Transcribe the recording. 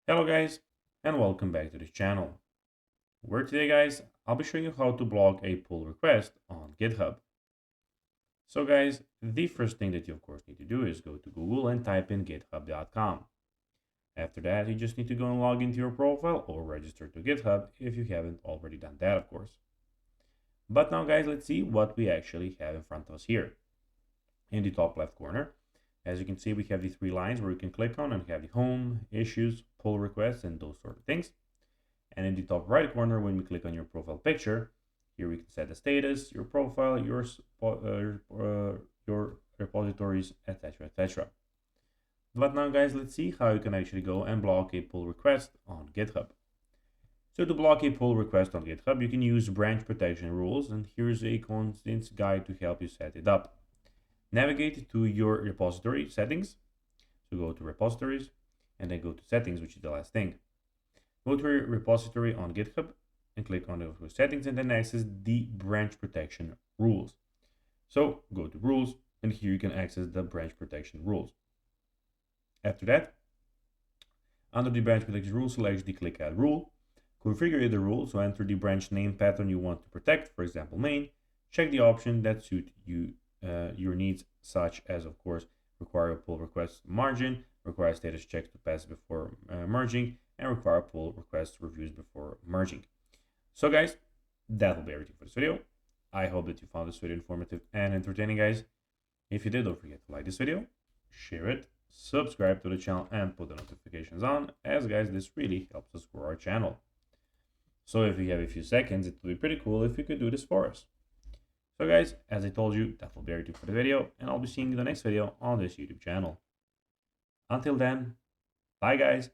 Hello guys, and welcome back to this channel. Where today guys, I'll be showing you how to block a pull request on GitHub. So guys, the first thing that you of course need to do is go to Google and type in github.com. After that, you just need to go and log into your profile or register to GitHub if you haven't already done that of course. But now guys, let's see what we actually have in front of us here. In the top left corner, as you can see, we have the three lines where you can click on and have the home, issues, pull requests, and those sort of things. And in the top right corner, when we click on your profile picture, here we can set the status, your profile, your repositories, etc., etc. But now guys, let's see how you can actually go and block a pull request on GitHub. So to block a pull request on GitHub, you can use branch protection rules, and here's a condensed guide to help you set it up. Navigate to your repository settings. So go to repositories and then go to settings, which is the last thing. Go to your repository on GitHub and click on the settings and then access the branch protection rules. So go to rules and here you can access the branch protection rules. After that, under the branch protection rules, select the click add rule. Configure the rule, so enter the branch name pattern you want to protect, for example main. Check the option that suit you your needs, such as of course require a pull request margin, require status checks to pass before merging, and require pull request reviews before merging. So guys, that will be everything for this video. I hope that you found this video informative and entertaining guys. If you did, don't forget to like this video, share it, subscribe to the channel, and put the notifications on, as guys, this really helps us grow our channel. So if you have a few seconds, it would be pretty cool if you could do this for us. So guys, as I told you, that will be everything for the video, and I'll be seeing you in the next video on this YouTube channel. Until then, bye guys.